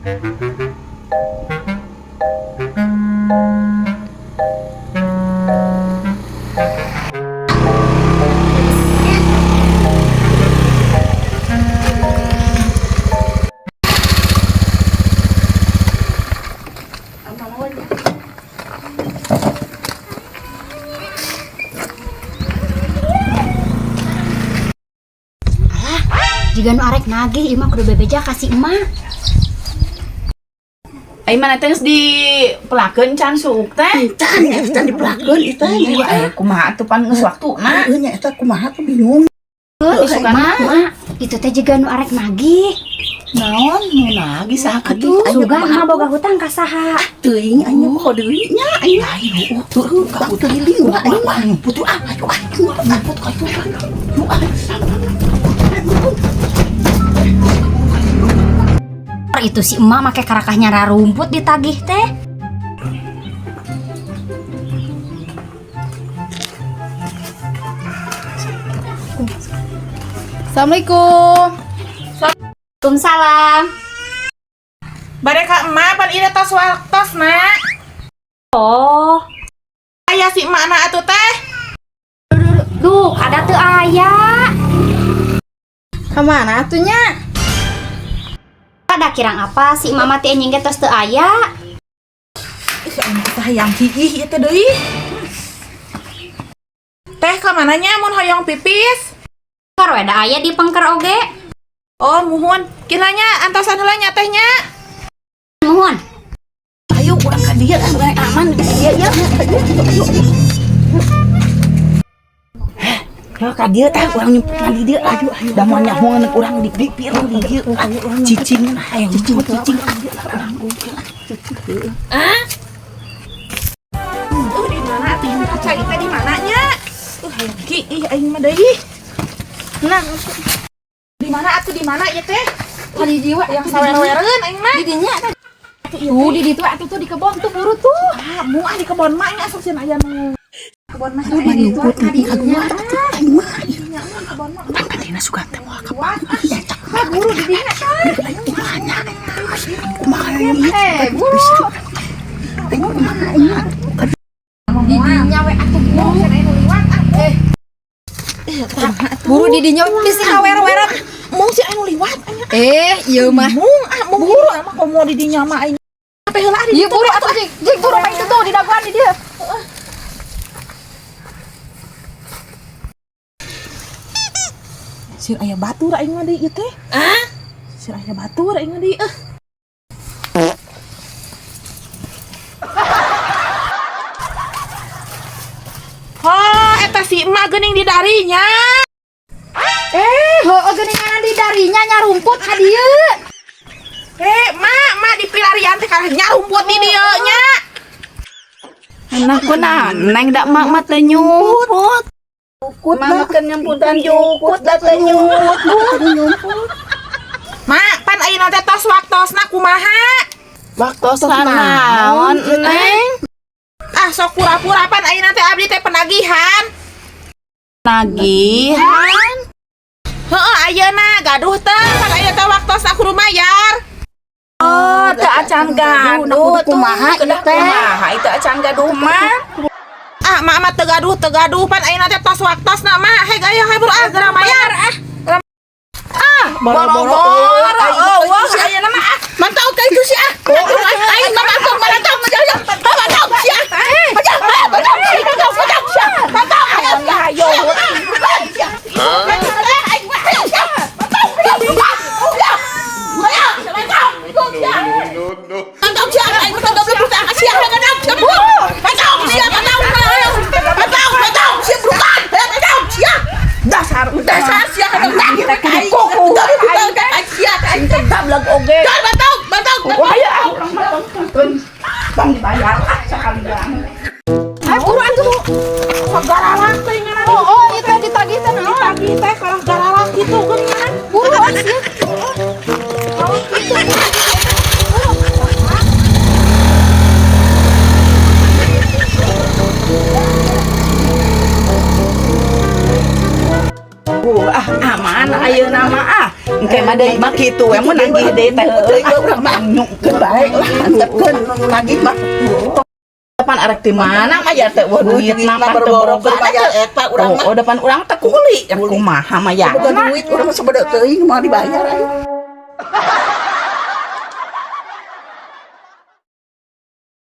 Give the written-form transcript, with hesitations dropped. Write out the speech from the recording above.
Jika nu arek nagih imah kudu bebeja kasih emak. Ai mana teh di pelakeun can suuk teh. Can dipelakeun itu Aya kumaha atuh pan geus waktuna. nya eta kumaha tuh bingung. Mak, itu teh jika nu arek nagih. Naon nu nagih saha katuh? Suga emak boga hutang ka saha? Teuing anya kok deui nya ayo tuh ka teuing ayo putu ayo put ka itu. Itu si emak make karakahnya rarumput ditagih teh. Assalamualaikum. Waalaikumsalam. Bade ka emak pan ieu tos waktos nak. Oh, Aya si emak na atuh teh. duh ada teu aya. Ka mana atuh nya? Ada kirang apa si emak mati anjing tos teu aya? Ih anak hayang hiih ieu teh deui. Teh ka mana nya mun hoyong pipis? Karo ada aya di pengker oge. Oh muhun, kiranya antosan heula nya teh nya. Mohon. Ayo urang ka dieu aman dieu ya. Ya ka dieu tah urang nyemput di dieu ayo da moal nyahoan urang di pirang di dieu cicing hayang cicing urang Di mana atuh kaca teh di mana nya? Hayang ki ih aing mah deui. Nah, di mana atuh di mana ieu teh? Di jiwa Yang sawer-wereun aing mah. di dinya. Di ditu atuh tuh di kebon tuh buru tuh. Ah, muah di kebon mak nya asup aya nu. Kebon mah Di ditu tadi keluar aing mah pangkadina sugan teh moal ka buru di dinya teh. kumaha buru. Di dinya we atuh buru. Buru di dinya bisi hawer-weran. Mung si anu liwat anya. Ieu mah. Mung buru mah komo di dinya mah aing. Apa heula di Ieu buru atuh jing buru mah itu tuh di daguan di dieu. Sir aya batur aing mah deui ieu teh. Sir aya batur aing mah deui Oh, eta si emak geuning di darinya. Heueuh geuningan di darinya nyarumput ka dieu. Mak di pilarian teh kana nyarumput di dieu nya. Anakku neng dak mak mah teu nyumput. Mama kan nyamputan jukut da teu nyumput. Mak, pan ayeuna teh tos waktosna kumaha? Waktosna naon, Neng? Ah, sok pura-pura pan ayeuna teh abdi teh penagihan. Penagihan? Heeh, ayeuna gaduh teh, pan ayeuna teh waktosna kudu mayar. Oh, teu acan gaduh kumaha ieu teh? Kumaha itu acan gaduh mah? Ah, mak teu gaduh pan ayeuna teh tos waktosna mah. Heg aya buru geura mayar boro-boro eueuh ayeuna mah mantau ka itu sih aing mah mantau mantau sih mantau ayo dasar sia kadang kita kuku aing teh tablag oge bantau waya urang mah bang dibayar sakalian buru atuh sagaralang teh ngaran oh itu ditagih teh naon ditagih teh kalah garalang kitu geuningan buru sia oh kitu ada mah kitu emang nagih deui teh urang mah nyungkeun bae lah antepkeun nagih mah depan arek ti mana mah ya teh duit na berboro bayar eta urang mah depan urang teh kuli kumaha mah ya duit urang mah sabada teuing mau dibayar